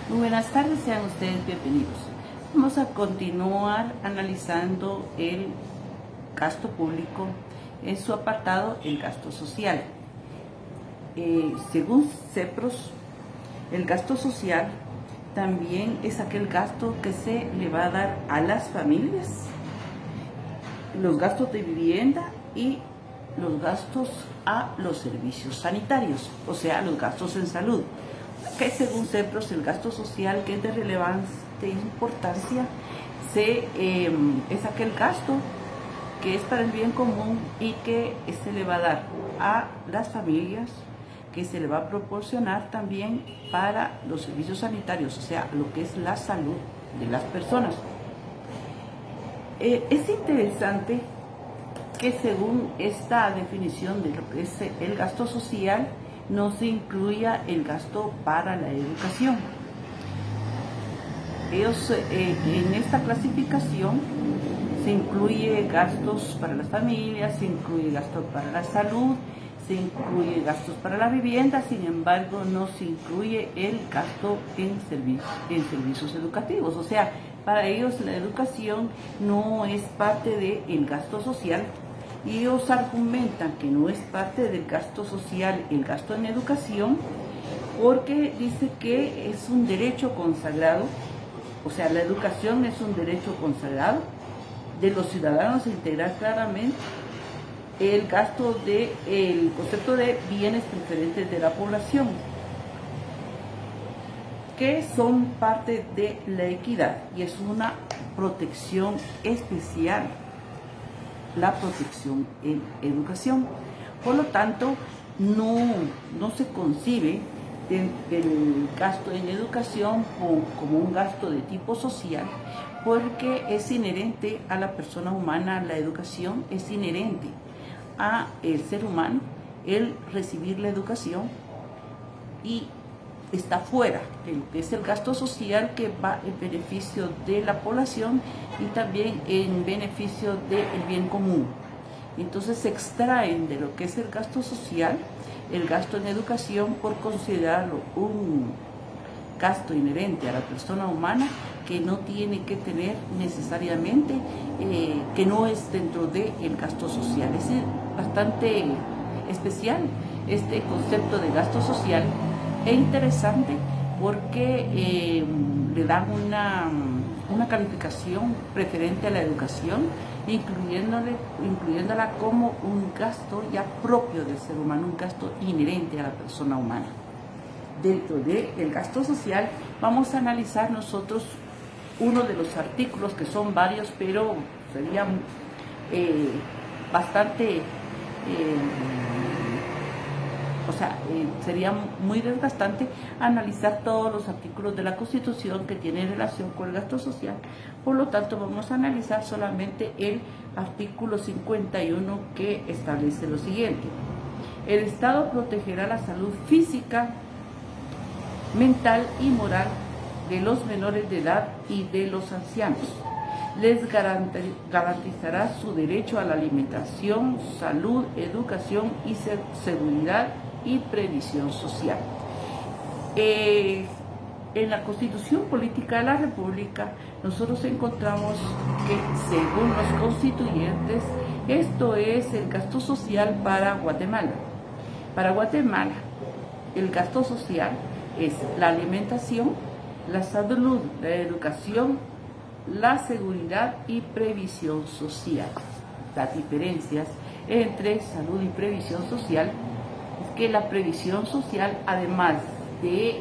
Muy buenas tardes, sean ustedes bienvenidos. Vamos a continuar analizando el gasto público en su apartado, el gasto social. Según CEPROS, el gasto social también es aquel gasto que se le va a dar a las familias, los gastos de vivienda y los gastos a los servicios sanitarios, o sea, los gastos en salud. Que según CEPROS, el gasto social que es de relevante importancia es aquel gasto que es para el bien común y que se le va a dar a las familias, que se le va a proporcionar también para los servicios sanitarios, o sea, lo que es la salud de las personas. Es interesante que según esta definición de lo que es el gasto social, no se incluya el gasto para la educación. En esta clasificación se incluye gastos para las familias, se incluye gastos para la salud, se incluye gastos para la vivienda, sin embargo no se incluye el gasto en servicios educativos. O sea, para ellos la educación no es parte del gasto social. Y ellos argumentan que no es parte del gasto social el gasto en educación porque dice que es un derecho consagrado, o sea, la educación es un derecho consagrado de los ciudadanos, integrar claramente el gasto el concepto de bienes preferentes de la población, que son parte de la equidad y es una protección especial, la protección en educación. Por lo tanto, no se concibe el gasto en educación como un gasto de tipo social, porque es inherente a la persona humana. La educación es inherente a el ser humano, el recibir la educación, y está fuera de lo que es el gasto social, que va en beneficio de la población y también en beneficio del bien común. Entonces se extraen de lo que es el gasto social el gasto en educación por considerarlo un gasto inherente a la persona humana, que no tiene que tener necesariamente, que no es dentro del gasto social. Es bastante especial este concepto de gasto social. Es interesante porque le dan una calificación preferente a la educación, incluyéndola como un gasto ya propio del ser humano, un gasto inherente a la persona humana. Dentro del gasto social vamos a analizar nosotros uno de los artículos, que son varios, pero sería bastante... sería muy desgastante analizar todos los artículos de la Constitución que tienen relación con el gasto social. Por lo tanto, vamos a analizar solamente el artículo 51, que establece lo siguiente: el Estado protegerá la salud física, mental y moral de los menores de edad y de los ancianos. Les garantizará su derecho a la alimentación, salud, educación y seguridad y previsión social. En la Constitución Política de la República nosotros encontramos que, según los constituyentes, esto es el gasto social para Guatemala. Para Guatemala, el gasto social es la alimentación, la salud, la educación, la seguridad y previsión social. Las diferencias entre salud y previsión social es que la previsión social, además de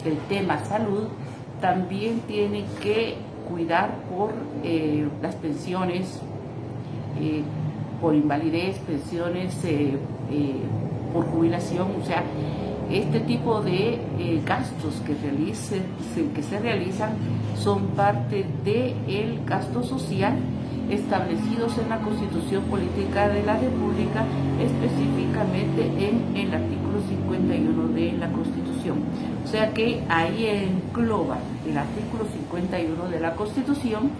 el tema salud, también tiene que cuidar por las pensiones por invalidez, pensiones por jubilación, o sea, este tipo de gastos que se realizan son parte del gasto social establecidos en la Constitución Política de la República, específicamente en el artículo 51 de la Constitución. O sea que ahí engloba el artículo 51 de la Constitución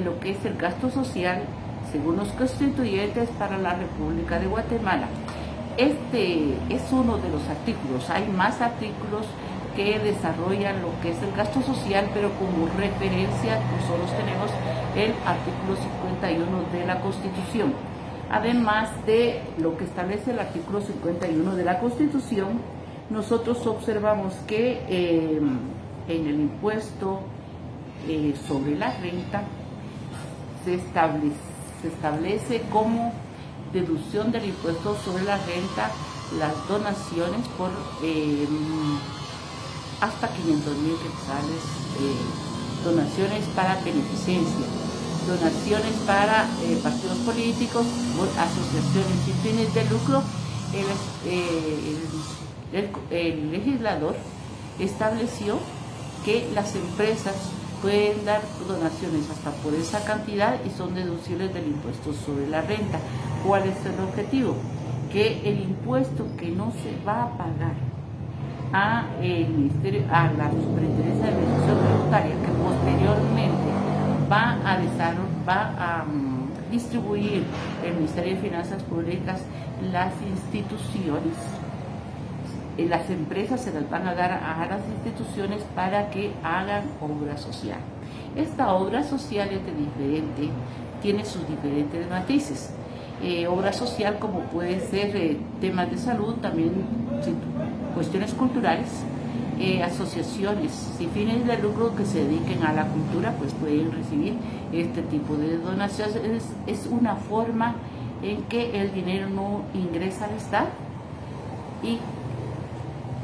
lo que es el gasto social, según los constituyentes, para la República de Guatemala. Este es uno de los artículos, hay más artículos que desarrolla lo que es el gasto social, pero como referencia nosotros tenemos el artículo 51 de la Constitución. Además de lo que establece el artículo 51 de la Constitución, nosotros observamos que en el impuesto sobre la renta se establece como deducción del impuesto sobre la renta las donaciones por hasta 500,000 quetzales, donaciones para beneficencia, donaciones para partidos políticos, asociaciones sin fines de lucro. El legislador estableció que las empresas pueden dar donaciones hasta por esa cantidad y son deducibles del impuesto sobre la renta. ¿Cuál es el objetivo? Que el impuesto que no se va a pagar a la Superintendencia de Administración Tributaria, que posteriormente va a distribuir el Ministerio de Finanzas Públicas, las instituciones, las empresas se las van a dar a las instituciones para que hagan obra social. Esta obra social es diferente, tiene sus diferentes matices. Obra social como puede ser temas de salud, también cuestiones culturales, asociaciones sin fines de lucro que se dediquen a la cultura, pues pueden recibir este tipo de donaciones. Es una forma en que el dinero no ingresa al Estado y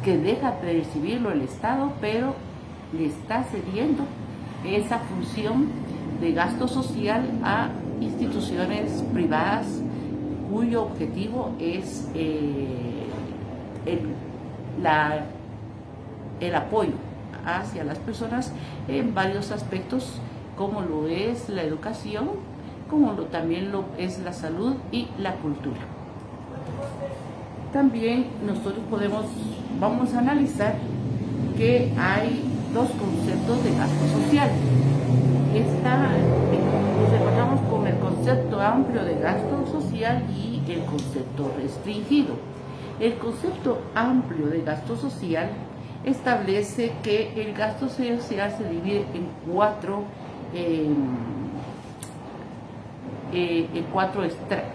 que deja de recibirlo el Estado, pero le está cediendo esa función de gasto social a instituciones privadas cuyo objetivo es el apoyo hacia las personas en varios aspectos, como lo es la educación, como también lo es la salud y la cultura. También nosotros vamos a analizar que hay dos conceptos de gasto social. Nos encontramos con el concepto amplio de gasto social y el concepto restringido. El concepto amplio de gasto social establece que el gasto social se divide en cuatro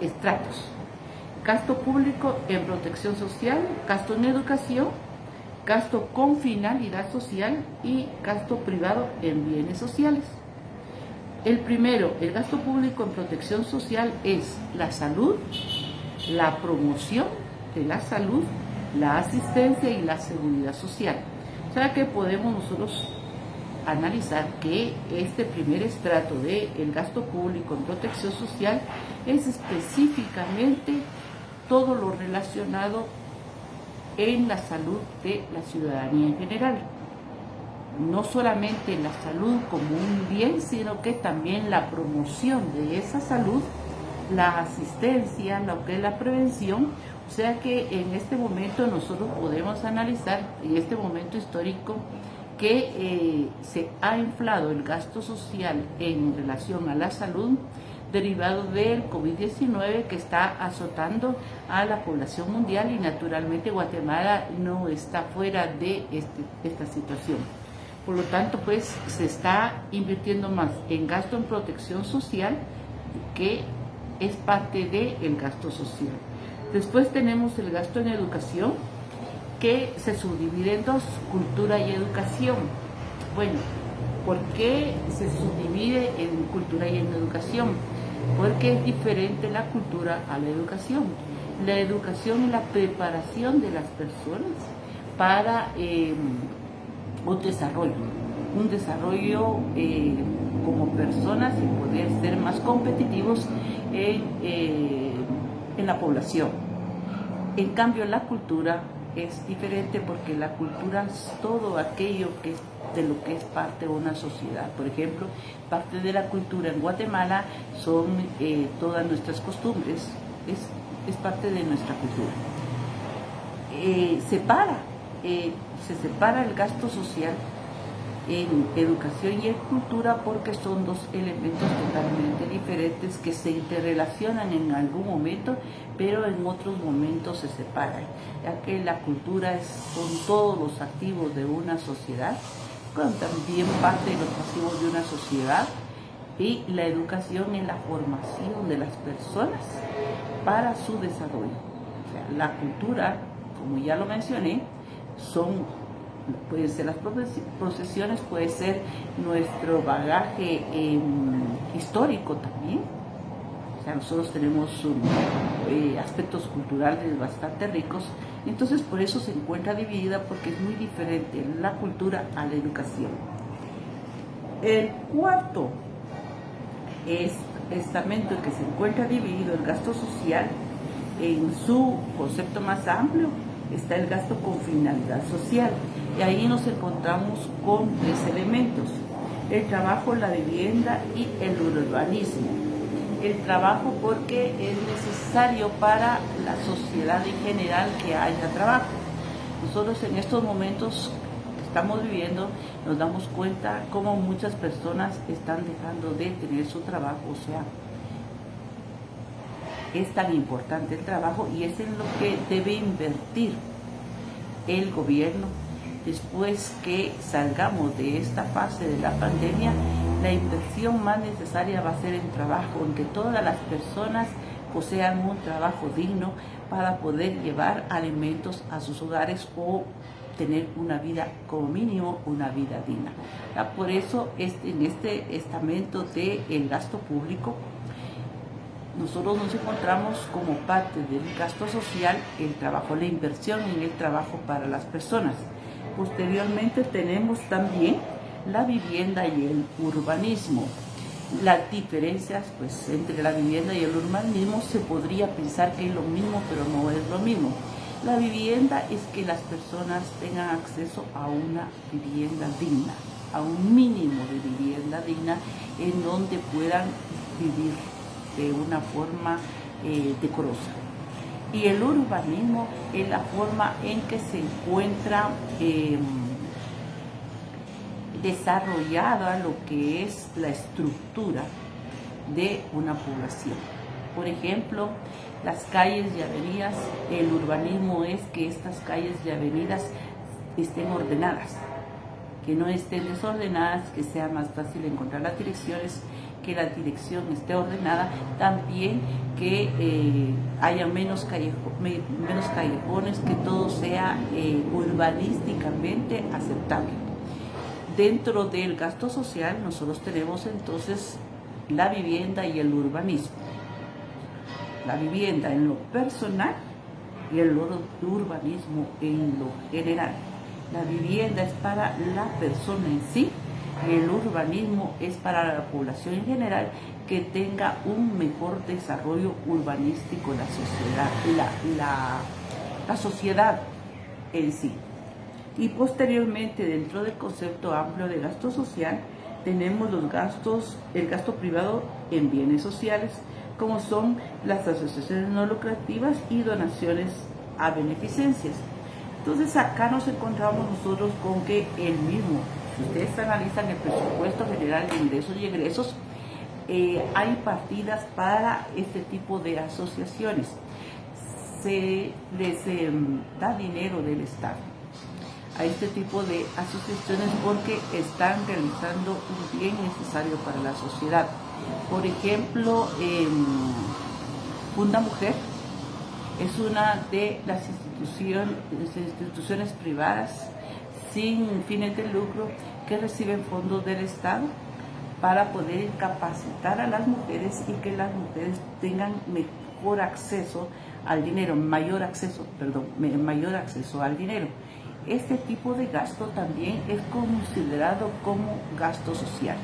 estratos: gasto público en protección social, gasto en educación, gasto con finalidad social y gasto privado en bienes sociales. El primero, el gasto público en protección social, es la salud, la promoción de la salud, la asistencia y la seguridad social. O sea que podemos nosotros analizar que este primer estrato del gasto público en protección social es específicamente todo lo relacionado en la salud de la ciudadanía en general. No solamente la salud como un bien, sino que también la promoción de esa salud, la asistencia, lo que es la prevención. O sea que en este momento nosotros podemos analizar, en este momento histórico, que se ha inflado el gasto social en relación a la salud, derivado del COVID-19 que está azotando a la población mundial, y naturalmente Guatemala no está fuera de esta situación. Por lo tanto, pues se está invirtiendo más en gasto en protección social, que es parte del gasto social. Después tenemos el gasto en educación, que se subdivide en dos: cultura y educación. Bueno, ¿por qué se subdivide en cultura y en educación? Porque es diferente la cultura a la educación. La educación es la preparación de las personas para un desarrollo como personas y poder ser más competitivos en la población. En cambio, la cultura es diferente, porque la cultura es todo aquello que es de lo que es parte de una sociedad. Por ejemplo, parte de la cultura en Guatemala son todas nuestras costumbres, es parte de nuestra cultura. Se separa el gasto social en educación y en cultura porque son dos elementos totalmente diferentes que se interrelacionan en algún momento, pero en otros momentos se separan, ya que la cultura son todos los activos de una sociedad, pero también parte de los pasivos de una sociedad, y la educación es la formación de las personas para su desarrollo. O sea, la cultura, como ya lo mencioné, pueden ser las procesiones, puede ser nuestro bagaje histórico también. O sea, nosotros tenemos aspectos culturales bastante ricos, entonces por eso se encuentra dividida, porque es muy diferente la cultura a la educación. El cuarto estamento en que se encuentra dividido el gasto social, en su concepto más amplio, está el gasto con finalidad social. Y ahí nos encontramos con tres elementos: el trabajo, la vivienda y el urbanismo. El trabajo porque es necesario para la sociedad en general que haya trabajo. Nosotros en estos momentos que estamos viviendo nos damos cuenta cómo muchas personas están dejando de tener su trabajo. O sea, es tan importante el trabajo y es en lo que debe invertir el gobierno. Después que salgamos de esta fase de la pandemia, la inversión más necesaria va a ser en trabajo, en que todas las personas posean un trabajo digno para poder llevar alimentos a sus hogares o tener una vida, como mínimo, una vida digna. Por eso, en este estamento del gasto público, nosotros nos encontramos como parte del gasto social el trabajo, la inversión en el trabajo para las personas. Posteriormente tenemos también la vivienda y el urbanismo. Las diferencias entre la vivienda y el urbanismo se podría pensar que es lo mismo, pero no es lo mismo. La vivienda es que las personas tengan acceso a una vivienda digna, a un mínimo de vivienda digna en donde puedan vivir de una forma decorosa. Y el urbanismo es la forma en que se encuentra desarrollada lo que es la estructura de una población. Por ejemplo, las calles y avenidas, el urbanismo es que estas calles y avenidas estén ordenadas, que no estén desordenadas, que sea más fácil encontrar las direcciones, que la dirección esté ordenada, también que haya menos callejones, que todo sea urbanísticamente aceptable. Dentro del gasto social nosotros tenemos entonces la vivienda y el urbanismo. La vivienda en lo personal y el urbanismo en lo general. La vivienda es para la persona en sí, y el urbanismo es para la población en general, que tenga un mejor desarrollo urbanístico la sociedad en sí. Y posteriormente, dentro del concepto amplio de gasto social, tenemos el gasto privado en bienes sociales, como son las asociaciones no lucrativas y donaciones a beneficencias. Entonces acá nos encontramos nosotros con que el mismo, si ustedes analizan el presupuesto general de ingresos y egresos, hay partidas para este tipo de asociaciones. Se les da dinero del Estado a este tipo de asociaciones porque están realizando un bien necesario para la sociedad. Por ejemplo, Funda Mujer es una de las instituciones privadas sin fines de lucro que reciben fondos del Estado para poder capacitar a las mujeres y que las mujeres tengan mejor acceso al dinero, mayor acceso al dinero. Este tipo de gasto también es considerado como gasto social.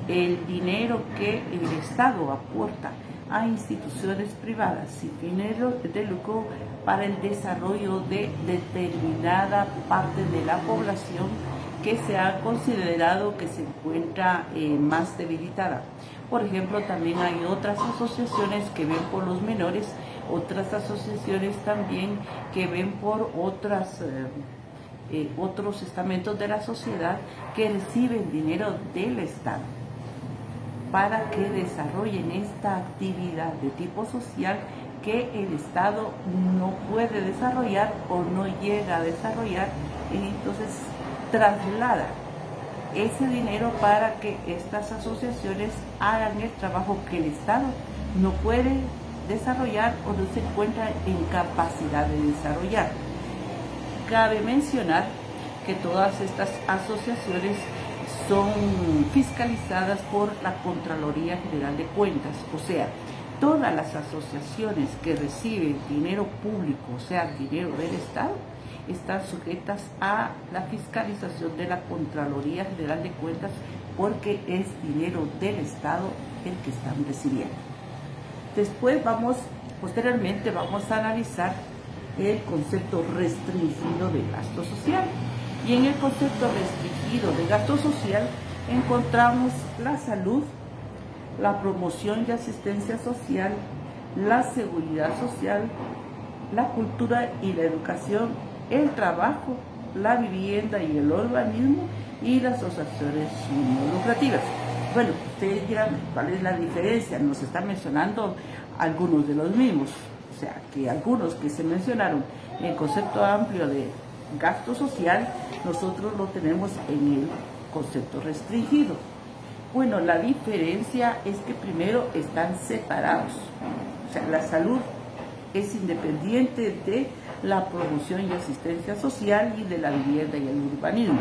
El dinero que el Estado aporta a instituciones privadas sin fines de lucro para el desarrollo de determinada parte de la población que se ha considerado que se encuentra más debilitada. Por ejemplo, también hay otras asociaciones que ven por los menores, otras asociaciones también que ven por otras otros estamentos de la sociedad que reciben dinero del Estado para que desarrollen esta actividad de tipo social que el Estado no puede desarrollar o no llega a desarrollar, y entonces traslada ese dinero para que estas asociaciones hagan el trabajo que el Estado no puede desarrollar o no se encuentra en capacidad de desarrollar. Cabe mencionar que todas estas asociaciones son fiscalizadas por la Contraloría General de Cuentas, o sea, todas las asociaciones que reciben dinero público, o sea, dinero del Estado, están sujetas a la fiscalización de la Contraloría General de Cuentas porque es dinero del Estado el que están recibiendo. Después posteriormente vamos a analizar el concepto restringido de gasto social. Y en el concepto restringido de gasto social encontramos la salud, la promoción y asistencia social, la seguridad social, la cultura y la educación, el trabajo, la vivienda y el urbanismo y las asociaciones no lucrativas. Bueno, ustedes dirán, ¿cuál es la diferencia? Nos están mencionando algunos de los mismos, o sea, que algunos que se mencionaron en el concepto amplio de gasto social, nosotros lo tenemos en el concepto restringido. Bueno, la diferencia es que primero están separados, o sea, la salud es independiente de la promoción y asistencia social y de la vivienda y el urbanismo.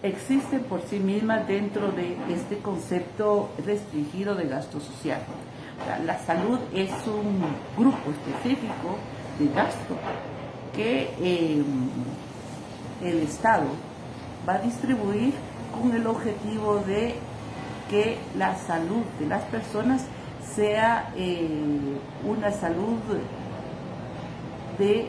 Existen por sí mismas dentro de este concepto restringido de gasto social. O sea, la salud es un grupo específico de gasto que el Estado va a distribuir con el objetivo de que la salud de las personas sea una salud de,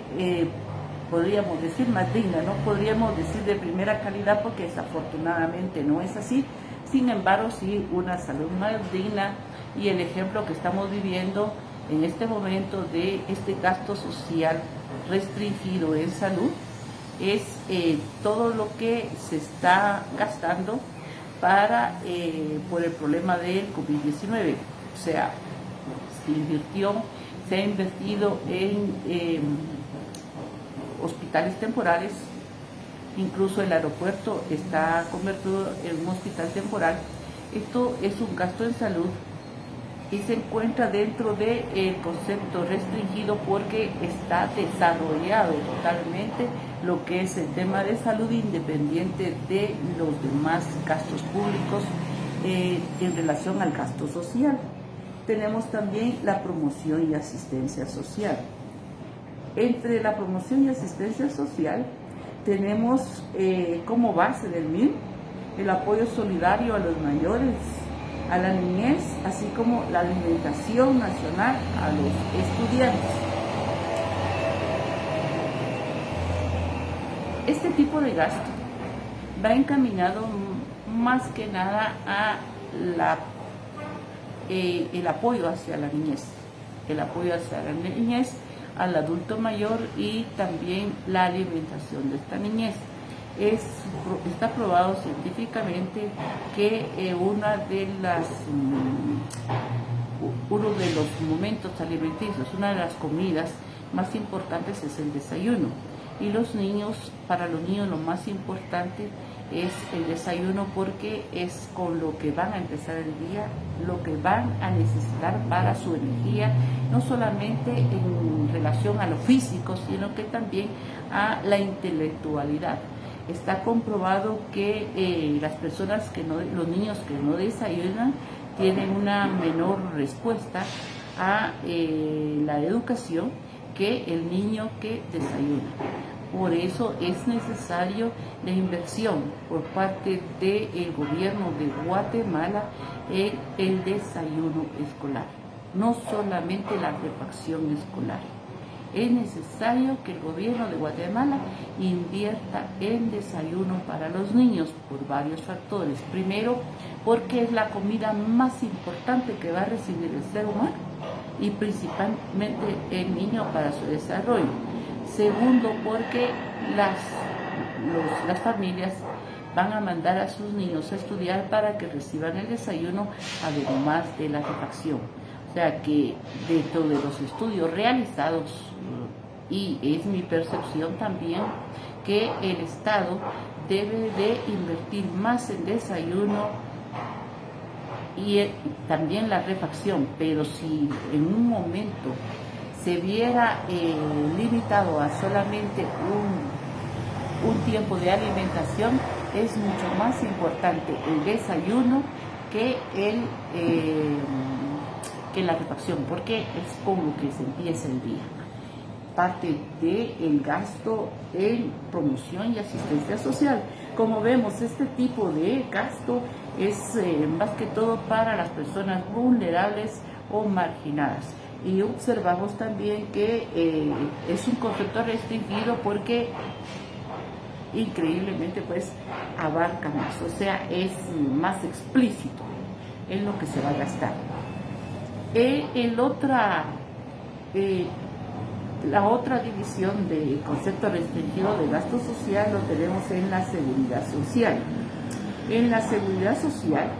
podríamos decir, más digna, no podríamos decir de primera calidad porque desafortunadamente no es así, sin embargo sí una salud más digna, y el ejemplo que estamos viviendo en este momento de este gasto social restringido en salud es todo lo que se está gastando por el problema del COVID-19. O sea, se ha invertido en hospitales temporales, incluso el aeropuerto está convertido en un hospital temporal. Esto es un gasto en salud y se encuentra dentro del concepto restringido porque está desarrollado totalmente lo que es el tema de salud independiente de los demás gastos públicos en relación al gasto social. Tenemos también la promoción y asistencia social. Entre la promoción y asistencia social tenemos como base del MIN el apoyo solidario a los mayores, a la niñez, así como la alimentación nacional a los estudiantes. Este tipo de gasto va encaminado más que nada a el apoyo hacia la niñez, al adulto mayor y también la alimentación de esta niñez. Está probado científicamente que uno de los momentos alimenticios, una de las comidas más importantes es el desayuno. Y para los niños lo más importante es el desayuno porque es con lo que van a empezar el día, lo que van a necesitar para su energía, no solamente en relación a lo físico, sino que también a la intelectualidad. Está comprobado que los niños que no desayunan tienen una menor respuesta a la educación que el niño que desayuna. Por eso es necesario la inversión por parte del gobierno de Guatemala en el desayuno escolar, no solamente la refacción escolar. Es necesario que el gobierno de Guatemala invierta en desayuno para los niños por varios factores. Primero, porque es la comida más importante que va a recibir el ser humano y principalmente el niño para su desarrollo. Segundo, porque las familias van a mandar a sus niños a estudiar para que reciban el desayuno, además de la refacción. O sea que dentro de los estudios realizados, y es mi percepción también, que el Estado debe de invertir más en desayuno y también la refacción, pero si en un momento se viera limitado a solamente un tiempo de alimentación, es mucho más importante el desayuno que la refacción, porque es con lo que se empieza el día. Parte del gasto en promoción y asistencia social. Como vemos, este tipo de gasto es más que todo para las personas vulnerables o marginadas. Y observamos también que es un concepto restringido porque increíblemente pues abarca más, o sea, es más explícito en lo que se va a gastar. La otra división de concepto restringido de gasto social lo tenemos en la seguridad social. En la seguridad social,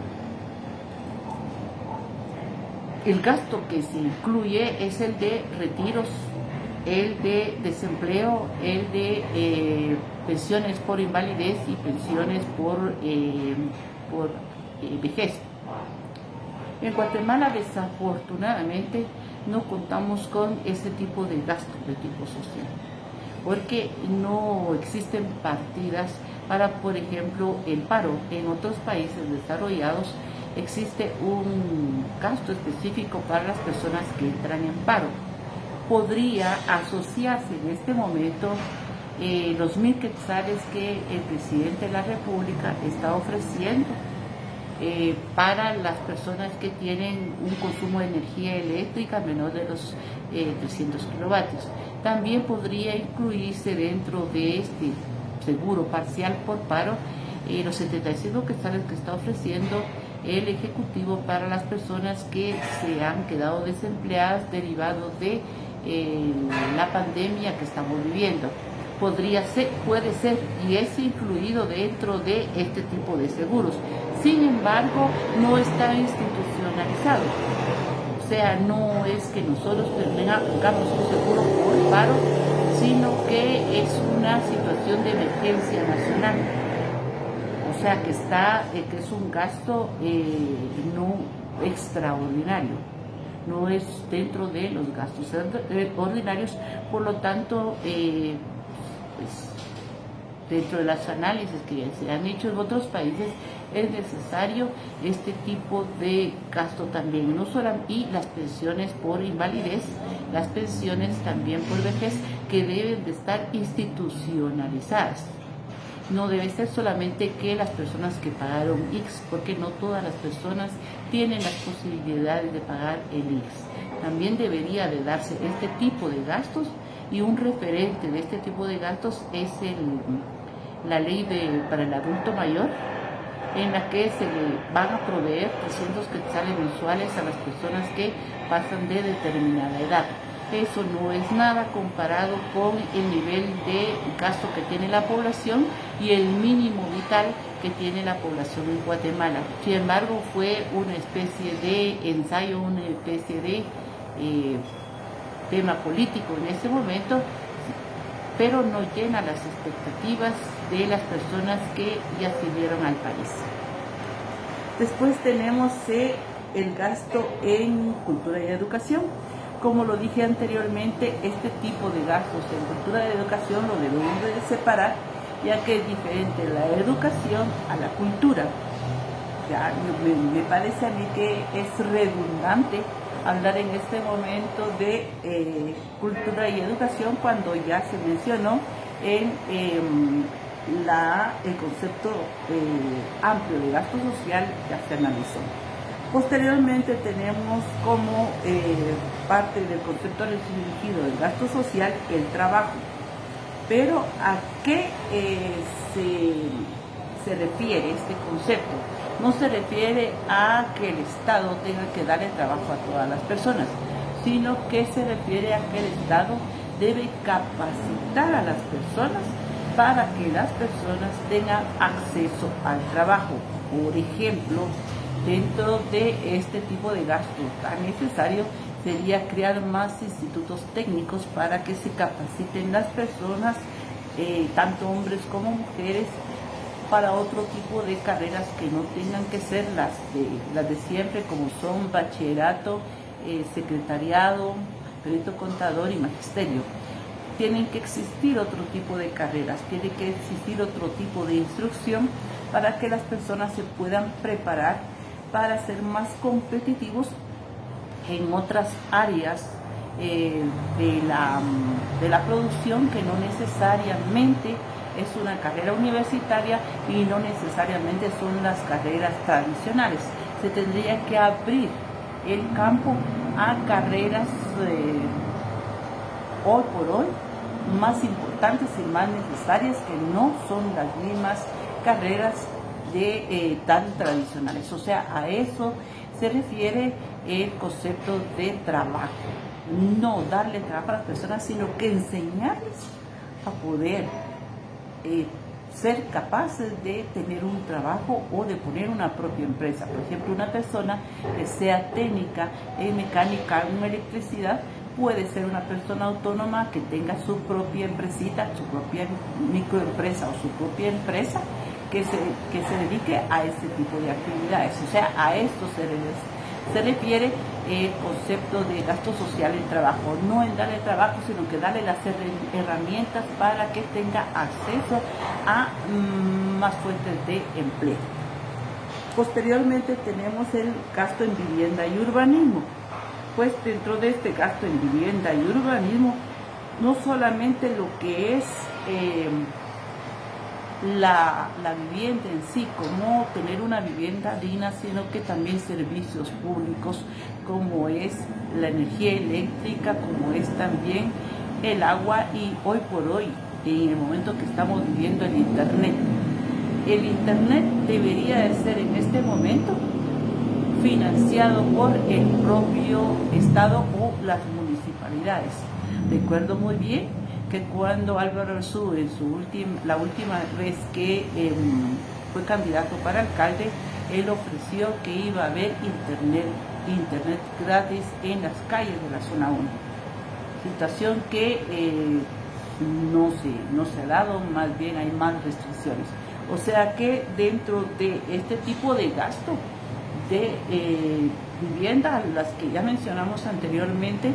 el gasto que se incluye es el de retiros, el de desempleo, el de pensiones por invalidez y pensiones por vejez. En Guatemala, desafortunadamente, no contamos con ese tipo de gasto de tipo social, porque no existen partidas para, por ejemplo, el paro. En otros países desarrollados existe un gasto específico para las personas que entran en paro. Podría asociarse en este momento los 1.000 quetzales que el presidente de la República está ofreciendo para las personas que tienen un consumo de energía eléctrica menor de los 300 kilovatios. También podría incluirse dentro de este seguro parcial por paro los 75 quetzales que está ofreciendo el Ejecutivo para las personas que se han quedado desempleadas derivado de la pandemia que estamos viviendo. Puede ser y es incluido dentro de este tipo de seguros. Sin embargo, no está institucionalizado. O sea, no es que nosotros tengamos un seguro por paro, sino que es una situación de emergencia nacional. O sea, que es un gasto no extraordinario. No es dentro de los gastos ordinarios, por lo tanto, pues, dentro de los análisis que se han hecho en otros países, es necesario este tipo de gasto también, no solo, y las pensiones por invalidez, las pensiones también por vejez, que deben de estar institucionalizadas. No debe ser solamente que las personas que pagaron X, porque no todas las personas tienen las posibilidades de pagar el X. También debería de darse este tipo de gastos, y un referente de este tipo de gastos es la ley para el adulto mayor, en la que se le van a proveer 300 quetzales mensuales a las personas que pasan de determinada edad. Eso no es nada comparado con el nivel de gasto que tiene la población y el mínimo vital que tiene la población en Guatemala. Sin embargo, fue una especie de ensayo, una especie de tema político en ese momento, pero no llena las expectativas de las personas que ya sirvieron al país. Después tenemos el gasto en cultura y educación. Como lo dije anteriormente, este tipo de gastos en cultura y educación lo debemos de separar, ya que es diferente la educación a la cultura. Ya me parece a mí que es redundante hablar en este momento de cultura y educación cuando ya se mencionó en el concepto amplio de gasto social, ya se analizó. Posteriormente tenemos como parte del concepto restringido del gasto social el trabajo. Pero ¿a qué se refiere este concepto? No se refiere a que el Estado tenga que darle trabajo a todas las personas, sino que se refiere a que el Estado debe capacitar a las personas para que las personas tengan acceso al trabajo. Por ejemplo, dentro de este tipo de gasto tan necesario sería crear más institutos técnicos para que se capaciten las personas, tanto hombres como mujeres, para otro tipo de carreras que no tengan que ser las de siempre, como son bachillerato, secretariado, perito contador y magisterio. Tienen que existir otro tipo de carreras, tiene que existir otro tipo de instrucción para que las personas se puedan preparar para ser más competitivos en otras áreas de la producción, que no necesariamente es una carrera universitaria y no necesariamente son las carreras tradicionales. Se tendría que abrir el campo a carreras hoy por hoy más importantes y más necesarias, que no son las mismas carreras tan tradicionales. O sea, a eso se refiere el concepto de trabajo. No darle trabajo a las personas, sino que enseñarles a poder ser capaces de tener un trabajo o de poner una propia empresa. Por ejemplo, una persona que sea técnica en mecánica, en electricidad, puede ser una persona autónoma que tenga su propia empresita, su propia microempresa o su propia empresa que se dedique a este tipo de actividades. O sea, a esto se refiere el concepto de gasto social en trabajo, no en darle trabajo, sino que darle las herramientas para que tenga acceso a más fuentes de empleo. Posteriormente tenemos el gasto en vivienda y urbanismo. Pues dentro de este gasto en vivienda y urbanismo, no solamente lo que es la vivienda en sí, como tener una vivienda digna, sino que también servicios públicos como es la energía eléctrica, como es también el agua y hoy por hoy, en el momento que estamos viviendo, el internet. El internet debería de ser en este momento financiado por el propio Estado o las municipalidades. Recuerdo muy bien que cuando Álvaro Arzú, la última vez que fue candidato para alcalde, él ofreció que iba a haber internet gratis en las calles de la zona 1. Situación que no se ha dado, más bien hay más restricciones. O sea que dentro de este tipo de gasto de vivienda, las que ya mencionamos anteriormente,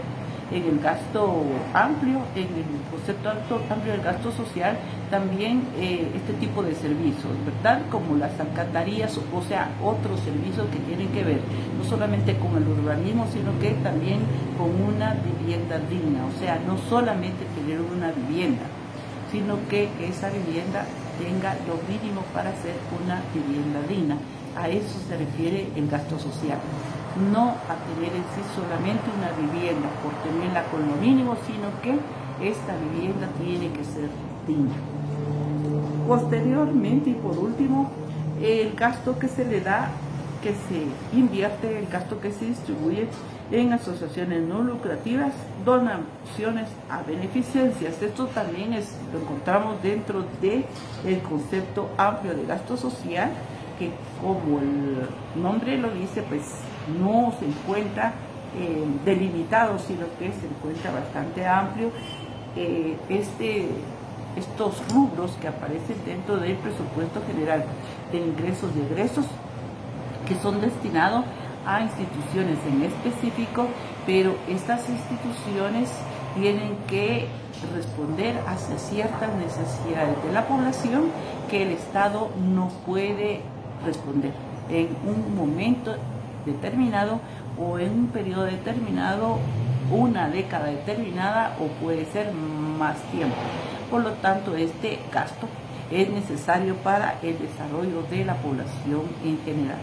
en el gasto amplio, en el concepto amplio del gasto social, también este tipo de servicios, ¿verdad? Como las alcantarillas, o sea, otros servicios que tienen que ver no solamente con el urbanismo, sino que también con una vivienda digna. O sea, no solamente tener una vivienda, sino que esa vivienda tenga lo mínimo para ser una vivienda digna. A eso se refiere el gasto social. No a tener en sí solamente una vivienda por tenerla con lo mínimo, sino que esta vivienda tiene que ser digna. Posteriormente y por último, el gasto que se le da, que se invierte, el gasto que se distribuye en asociaciones no lucrativas, donaciones a beneficencias. Esto también lo encontramos dentro del concepto amplio de gasto social, que como el nombre lo dice, pues no se encuentra delimitado, sino que se encuentra bastante amplio. Estos rubros que aparecen dentro del presupuesto general de ingresos y egresos, que son destinados a instituciones en específico, pero estas instituciones tienen que responder hacia ciertas necesidades de la población que el Estado no puede responder en un momento determinado o en un periodo determinado, una década determinada, o puede ser más tiempo. Por lo tanto, este gasto es necesario para el desarrollo de la población en general.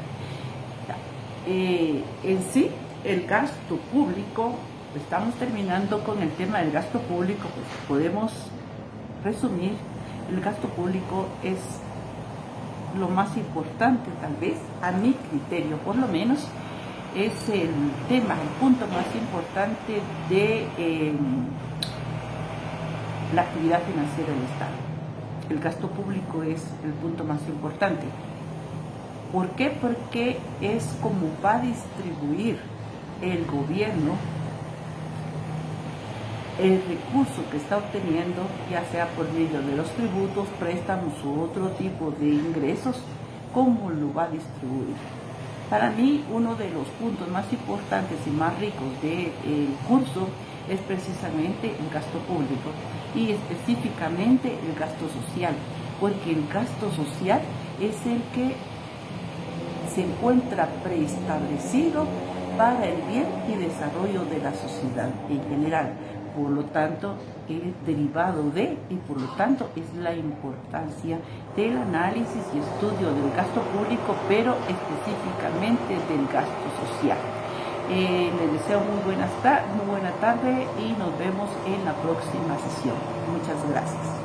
En sí, el gasto público, estamos terminando con el tema del gasto público, pues podemos resumir, el gasto público es lo más importante, tal vez, a mi criterio por lo menos, es el punto más importante la actividad financiera del Estado. El gasto público es el punto más importante. ¿Por qué? Porque es como va a distribuir el gobierno el recurso que está obteniendo, ya sea por medio de los tributos, préstamos u otro tipo de ingresos, cómo lo va a distribuir. Para mí, uno de los puntos más importantes y más ricos del curso es precisamente el gasto público y específicamente el gasto social, porque el gasto social es el que se encuentra preestablecido para el bien y desarrollo de la sociedad en general. Por lo tanto, es derivado de y por lo tanto es la importancia del análisis y estudio del gasto público, pero específicamente del gasto social. Les deseo muy buena tarde y nos vemos en la próxima sesión. Muchas gracias.